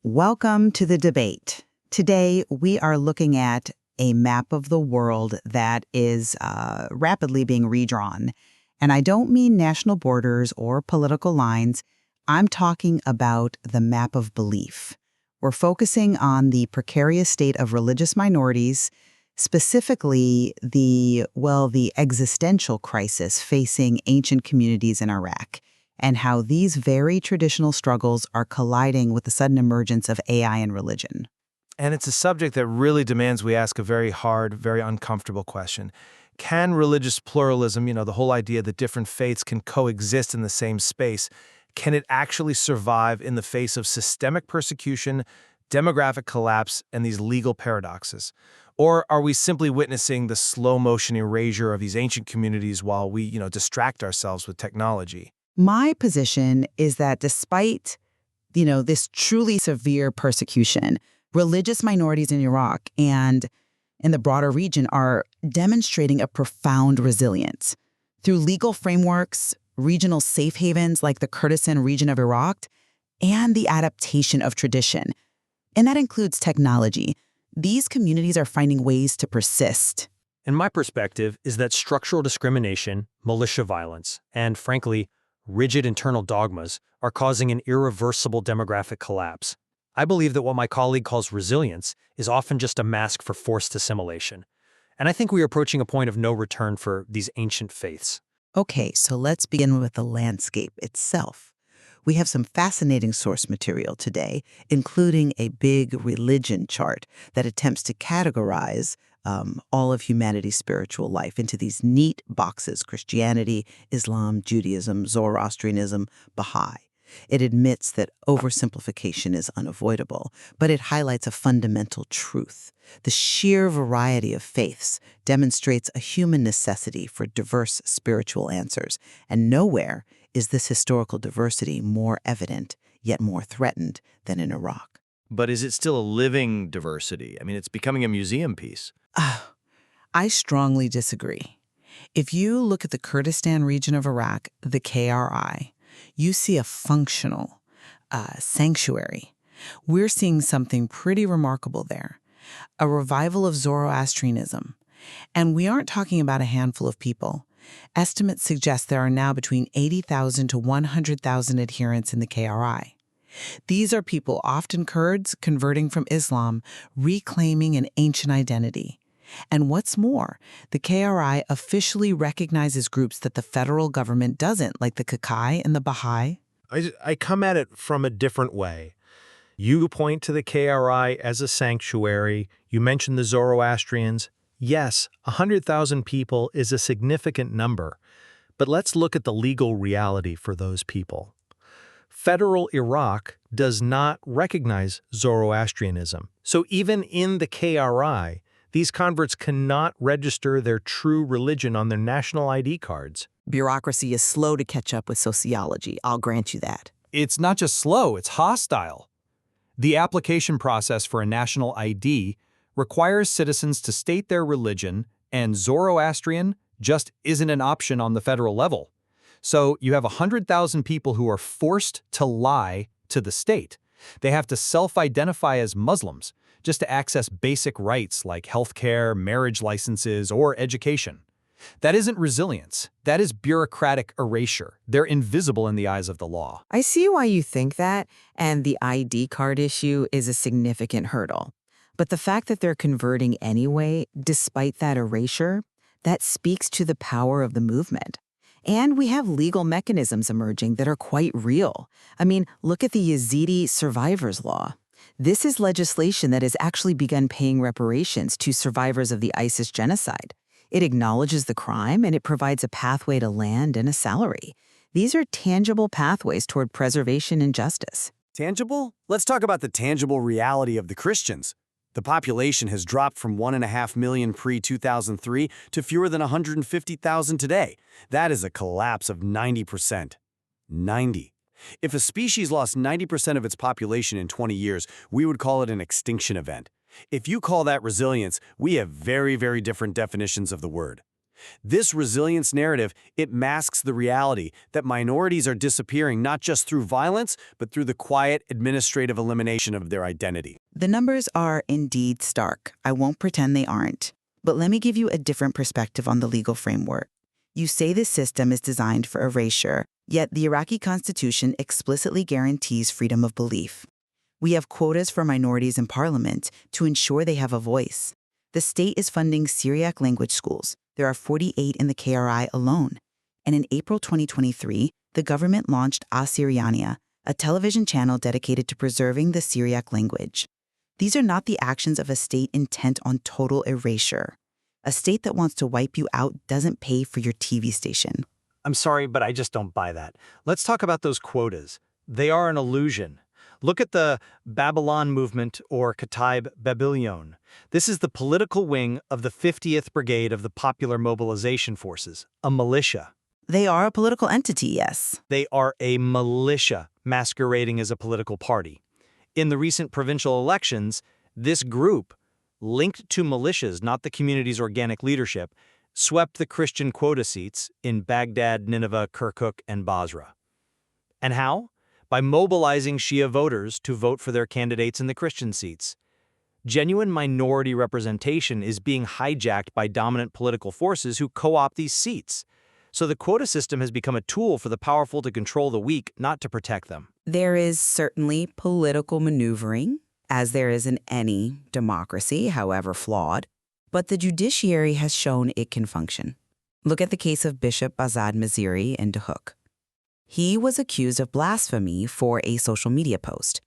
Welcome to the debate. Today, we are looking at a map of the world that is rapidly being redrawn. And I don't mean national borders or political lines. I'm talking about the map of belief. We're focusing on the precarious state of religious minorities, specifically the existential crisis facing ancient communities in Iraq, and how these very traditional struggles are colliding with the sudden emergence of AI and religion. And it's a subject that really demands we ask a very hard, very uncomfortable question. Can religious pluralism, the whole idea that different faiths can coexist in the same space, can it actually survive in the face of systemic persecution, demographic collapse, and these legal paradoxes? Or are we simply witnessing the slow-motion erasure of these ancient communities while we, distract ourselves with technology? My position is that despite, this truly severe persecution, religious minorities in Iraq and in the broader region are demonstrating a profound resilience. Through legal frameworks, regional safe havens like the Kurdistan region of Iraq, and the adaptation of tradition. And that includes technology. These communities are finding ways to persist. And my perspective is that structural discrimination, militia violence, and frankly, rigid internal dogmas are causing an irreversible demographic collapse. I believe that what my colleague calls resilience is often just a mask for forced assimilation. And I think we are approaching a point of no return for these ancient faiths. Okay, so let's begin with the landscape itself. We have some fascinating source material today, including a big religion chart that attempts to categorize all of humanity's spiritual life into these neat boxes: Christianity, Islam, Judaism, Zoroastrianism, Baha'i. It admits that oversimplification is unavoidable, but it highlights a fundamental truth. The sheer variety of faiths demonstrates a human necessity for diverse spiritual answers, and nowhere is this historical diversity more evident, yet more threatened, than in Iraq. But is it still a living diversity? I mean, it's becoming a museum piece. I strongly disagree. If you look at the Kurdistan region of Iraq, the KRI, you see a functional sanctuary. We're seeing something pretty remarkable there, a revival of Zoroastrianism. And we aren't talking about a handful of people. Estimates suggest there are now between 80,000 to 100,000 adherents in the KRI. These are people, often Kurds, converting from Islam, reclaiming an ancient identity. And what's more, the KRI officially recognizes groups that the federal government doesn't, like the Kakai and the Baha'i. I come at it from a different way. You point to the KRI as a sanctuary. You mentioned the Zoroastrians. Yes, 100,000 people is a significant number. But let's look at the legal reality for those people. Federal Iraq does not recognize Zoroastrianism. So even in the KRI, these converts cannot register their true religion on their national ID cards. Bureaucracy is slow to catch up with sociology, I'll grant you that. It's not just slow, it's hostile. The application process for a national ID requires citizens to state their religion, and Zoroastrian just isn't an option on the federal level. So you have 100,000 people who are forced to lie to the state. They have to self-identify as Muslims just to access basic rights like healthcare, marriage licenses, or education. That isn't resilience. That is bureaucratic erasure. They're invisible in the eyes of the law. I see why you think that, and the ID card issue is a significant hurdle. But the fact that they're converting anyway, despite that erasure, that speaks to the power of the movement. And we have legal mechanisms emerging that are quite real. I mean, look at the Yazidi Survivors Law. This is legislation that has actually begun paying reparations to survivors of the ISIS genocide. It acknowledges the crime and it provides a pathway to land and a salary. These are tangible pathways toward preservation and justice. Tangible? Let's talk about the tangible reality of the Christians. The population has dropped from 1.5 million pre-2003 to fewer than 150,000 today. That is a collapse of 90%. 90. If a species lost 90% of its population in 20 years, we would call it an extinction event. If you call that resilience, we have very, very different definitions of the word. This resilience narrative, it masks the reality that minorities are disappearing not just through violence, but through the quiet administrative elimination of their identity. The numbers are indeed stark. I won't pretend they aren't. But let me give you a different perspective on the legal framework. You say this system is designed for erasure, yet the Iraqi constitution explicitly guarantees freedom of belief. We have quotas for minorities in parliament to ensure they have a voice. The state is funding Syriac language schools. There are 48 in the KRI alone. And in April 2023, the government launched Assyriania, a television channel dedicated to preserving the Syriac language. These are not the actions of a state intent on total erasure. A state that wants to wipe you out doesn't pay for your TV station. I'm sorry, but I just don't buy that. Let's talk about those quotas. They are an illusion. Look at the Babylon movement or Kataib Babylon. This is the political wing of the 50th Brigade of the Popular Mobilization Forces, a militia. They are a political entity, yes. They are a militia masquerading as a political party. In the recent provincial elections, this group, linked to militias, not the community's organic leadership, swept the Christian quota seats in Baghdad, Nineveh, Kirkuk, and Basra. And how? By mobilizing Shia voters to vote for their candidates in the Christian seats. Genuine minority representation is being hijacked by dominant political forces who co-opt these seats. So the quota system has become a tool for the powerful to control the weak, not to protect them. There is certainly political maneuvering, as there is in any democracy, however flawed. But the judiciary has shown it can function. Look at the case of Bishop Azad Maziri in Dahuk. He was accused of blasphemy for a social media post.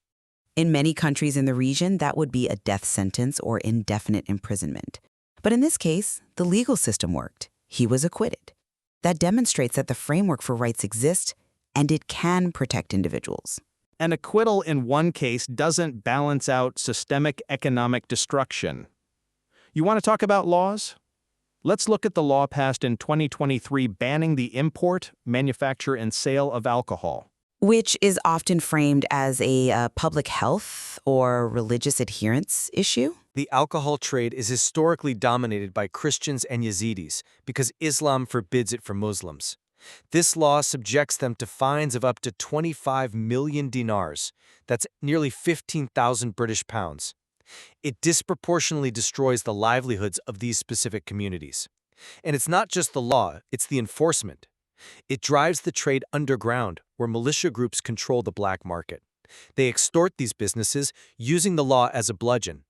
In many countries in the region, that would be a death sentence or indefinite imprisonment. But in this case, the legal system worked. He was acquitted. That demonstrates that the framework for rights exists, and it can protect individuals. An acquittal in one case doesn't balance out systemic economic destruction. You want to talk about laws? Let's look at the law passed in 2023 banning the import, manufacture, and sale of alcohol. Which is often framed as a public health or religious adherence issue. The alcohol trade is historically dominated by Christians and Yazidis because Islam forbids it for Muslims. This law subjects them to fines of up to 25 million dinars. That's nearly 15,000 British pounds. It disproportionately destroys the livelihoods of these specific communities. And it's not just the law, it's the enforcement. It drives the trade underground, where militia groups control the black market. They extort these businesses, using the law as a bludgeon.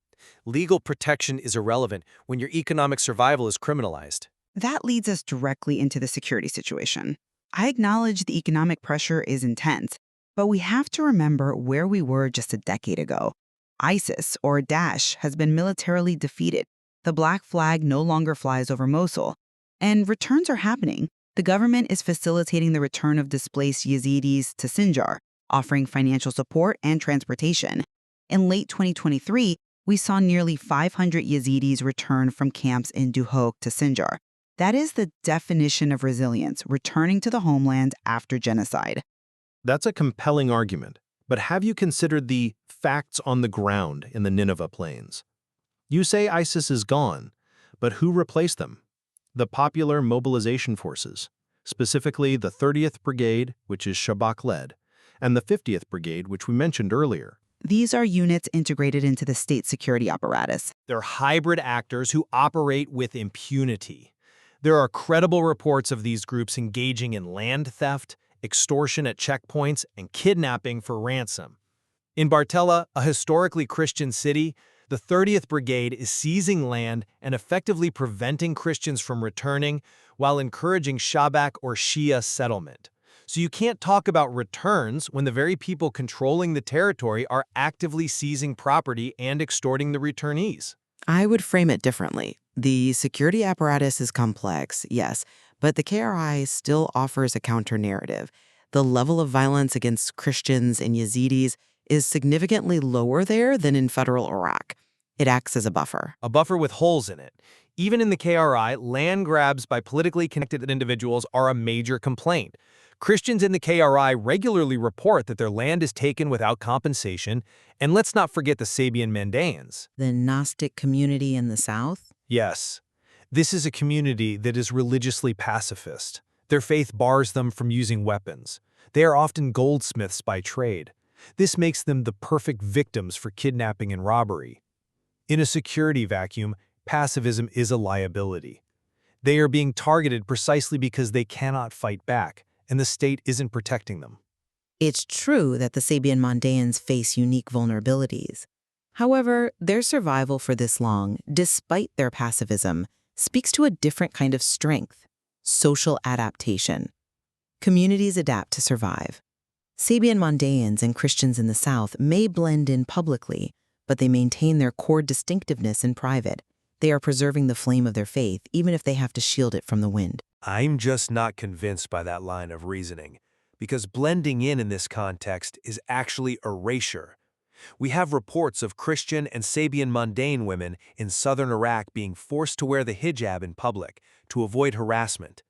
Legal protection is irrelevant when your economic survival is criminalized. That leads us directly into the security situation. I acknowledge the economic pressure is intense, but we have to remember where we were just a decade ago. ISIS, or Daesh, has been militarily defeated. The black flag no longer flies over Mosul. And returns are happening. The government is facilitating the return of displaced Yazidis to Sinjar, offering financial support and transportation. In late 2023, we saw nearly 500 Yazidis return from camps in Duhok to Sinjar. That is the definition of resilience, returning to the homeland after genocide. That's a compelling argument, but have you considered the facts on the ground in the Nineveh plains? You say ISIS is gone, but who replaced them? The Popular Mobilization Forces, specifically the 30th Brigade, which is Shabak-led, and the 50th Brigade, which we mentioned earlier. These are units integrated into the state security apparatus. They're hybrid actors who operate with impunity. There are credible reports of these groups engaging in land theft, extortion at checkpoints, and kidnapping for ransom. In Bartella, a historically Christian city, the 30th Brigade is seizing land and effectively preventing Christians from returning while encouraging Shabak or Shia settlement. So you can't talk about returns when the very people controlling the territory are actively seizing property and extorting the returnees. I would frame it differently. The security apparatus is complex, yes, but the KRI still offers a counter-narrative. The level of violence against Christians and Yazidis is significantly lower there than in federal Iraq. It acts as a buffer. A buffer with holes in it. Even in the KRI, land grabs by politically connected individuals are a major complaint. Christians in the KRI regularly report that their land is taken without compensation, and let's not forget the Sabian Mandaeans. The Gnostic community in the south? Yes. This is a community that is religiously pacifist. Their faith bars them from using weapons. They are often goldsmiths by trade. This makes them the perfect victims for kidnapping and robbery. In a security vacuum, pacifism is a liability. They are being targeted precisely because they cannot fight back, and the state isn't protecting them. It's true that the Sabian Mandaeans face unique vulnerabilities. However, their survival for this long, despite their pacifism, speaks to a different kind of strength: social adaptation. Communities adapt to survive. Sabian Mandaeans and Christians in the South may blend in publicly, but they maintain their core distinctiveness in private. They are preserving the flame of their faith, even if they have to shield it from the wind. I'm just not convinced by that line of reasoning, because blending in this context is actually erasure. We have reports of Christian and Sabian Mandaean women in southern Iraq being forced to wear the hijab in public to avoid harassment.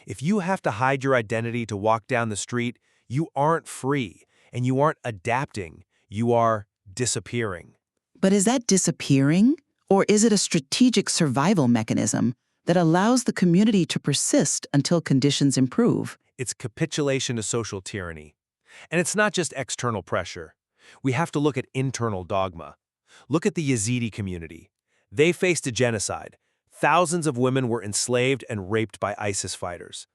If you have to hide your identity to walk down the street, you aren't free, and you aren't adapting, you are disappearing. But is that disappearing, or is it a strategic survival mechanism that allows the community to persist until conditions improve? It's capitulation to social tyranny. And it's not just external pressure. We have to look at internal dogma. Look at the Yazidi community. They faced a genocide. Thousands of women were enslaved and raped by ISIS fighters.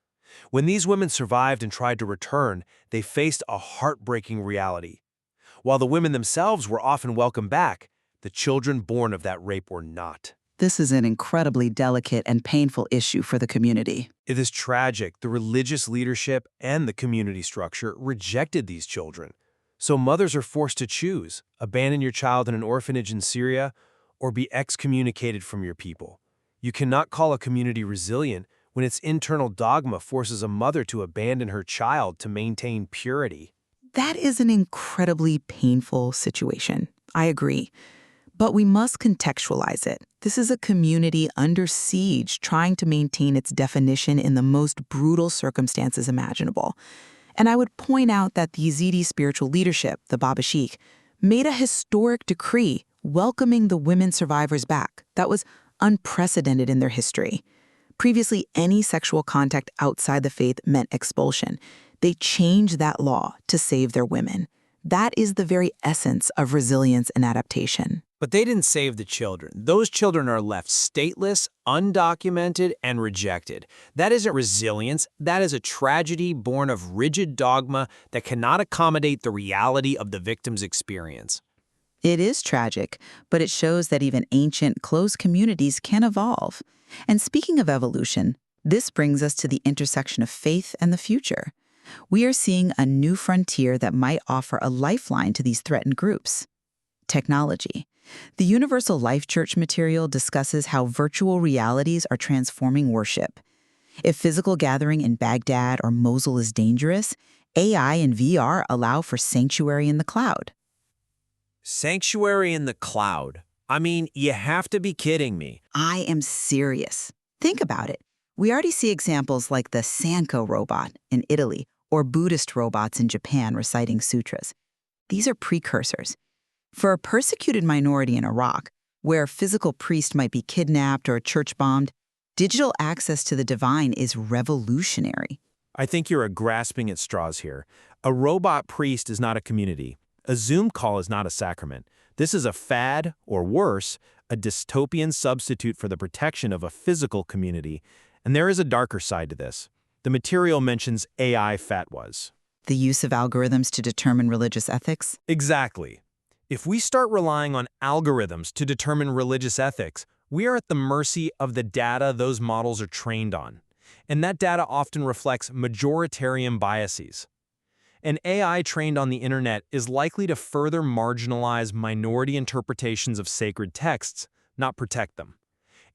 When these women survived and tried to return, they faced a heartbreaking reality. While the women themselves were often welcomed back, the children born of that rape were not. This is an incredibly delicate and painful issue for the community. It is tragic. The religious leadership and the community structure rejected these children. So mothers are forced to choose: abandon your child in an orphanage in Syria or be excommunicated from your people. You cannot call a community resilient when its internal dogma forces a mother to abandon her child to maintain purity. That is an incredibly painful situation. I agree. But we must contextualize it. This is a community under siege trying to maintain its definition in the most brutal circumstances imaginable. And I would point out that the Yazidi spiritual leadership, the Baba Sheikh, made a historic decree welcoming the women survivors back. That was unprecedented in their history. Previously, any sexual contact outside the faith meant expulsion. They changed that law to save their women. That is the very essence of resilience and adaptation. But they didn't save the children. Those children are left stateless, undocumented, and rejected. That isn't resilience. That is a tragedy born of rigid dogma that cannot accommodate the reality of the victim's experience. It is tragic, but it shows that even ancient, closed communities can evolve. And speaking of evolution, this brings us to the intersection of faith and the future. We are seeing a new frontier that might offer a lifeline to these threatened groups: technology. The Universal Life Church material discusses how virtual realities are transforming worship. If physical gathering in Baghdad or Mosul is dangerous, AI and VR allow for sanctuary in the cloud. Sanctuary in the cloud. I mean, you have to be kidding me. I am serious. Think about it. We already see examples like the Sanko robot in Italy or Buddhist robots in Japan reciting sutras. These are precursors. For a persecuted minority in Iraq, where a physical priest might be kidnapped or a church bombed, digital access to the divine is revolutionary. I think you're grasping at straws here. A robot priest is not a community. A Zoom call is not a sacrament. This is a fad, or worse, a dystopian substitute for the protection of a physical community. And there is a darker side to this. The material mentions AI fatwas. The use of algorithms to determine religious ethics? Exactly. If we start relying on algorithms to determine religious ethics, we are at the mercy of the data those models are trained on. And that data often reflects majoritarian biases. An AI trained on the internet is likely to further marginalize minority interpretations of sacred texts, not protect them.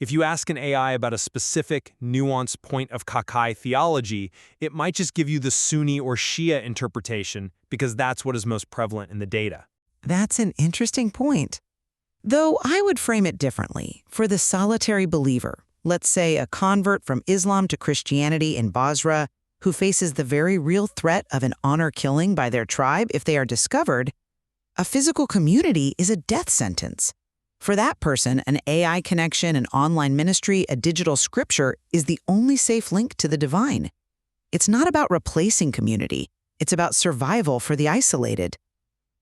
If you ask an AI about a specific, nuanced point of Kakai theology, it might just give you the Sunni or Shia interpretation because that's what is most prevalent in the data. That's an interesting point. Though I would frame it differently. For the solitary believer, let's say a convert from Islam to Christianity in Basra, who faces the very real threat of an honor killing by their tribe if they are discovered, a physical community is a death sentence. For that person, an AI connection, an online ministry, a digital scripture is the only safe link to the divine. It's not about replacing community. It's about survival for the isolated.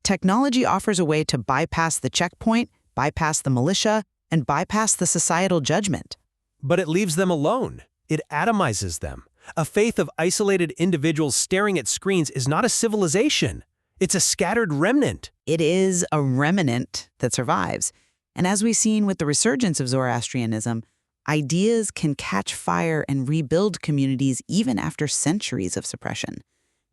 Technology offers a way to bypass the checkpoint, bypass the militia, and bypass the societal judgment. But it leaves them alone. It atomizes them. A faith of isolated individuals staring at screens is not a civilization. It's a scattered remnant. It is a remnant that survives. And as we've seen with the resurgence of Zoroastrianism, ideas can catch fire and rebuild communities even after centuries of suppression.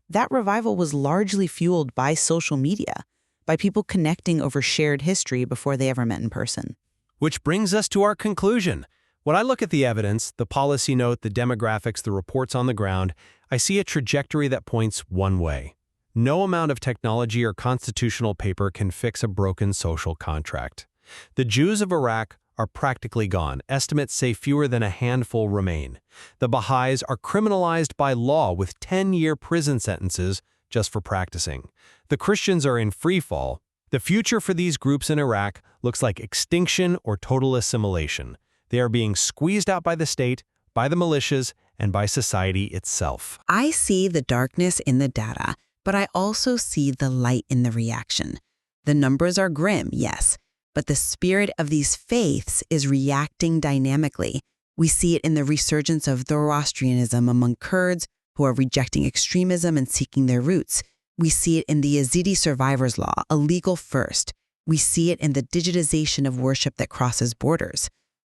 That revival was largely fueled by social media, by people connecting over shared history before they ever met in person. Which brings us to our conclusion. When I look at the evidence, the policy note, the demographics, the reports on the ground, I see a trajectory that points one way. No amount of technology or constitutional paper can fix a broken social contract. The Jews of Iraq are practically gone. Estimates say fewer than a handful remain. The Baha'is are criminalized by law with 10-year prison sentences just for practicing. The Christians are in free fall. The future for these groups in Iraq looks like extinction or total assimilation. They are being squeezed out by the state, by the militias, and by society itself. I see the darkness in the data, but I also see the light in the reaction. The numbers are grim, yes, but the spirit of these faiths is reacting dynamically. We see it in the resurgence of Zoroastrianism among Kurds who are rejecting extremism and seeking their roots. We see it in the Yazidi survivors' law, a legal first. We see it in the digitization of worship that crosses borders.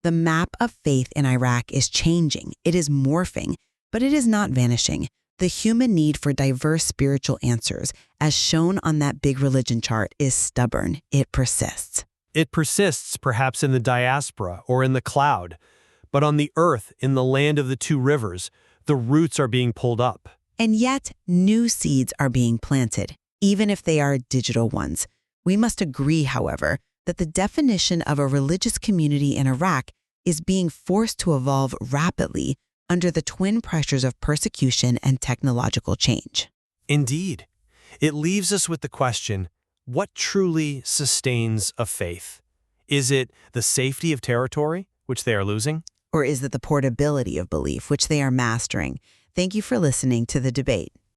The map of faith in Iraq is changing. It is morphing, but it is not vanishing. The human need for diverse spiritual answers, as shown on that big religion chart, is stubborn. It persists. It persists perhaps in the diaspora or in the cloud, but on the earth, in the land of the two rivers, the roots are being pulled up. And yet, new seeds are being planted, even if they are digital ones. We must agree, however, that the definition of a religious community in Iraq is being forced to evolve rapidly under the twin pressures of persecution and technological change. Indeed. It leaves us with the question, what truly sustains a faith? Is it the safety of territory, which they are losing? Or is it the portability of belief, which they are mastering? Thank you for listening to The Debate.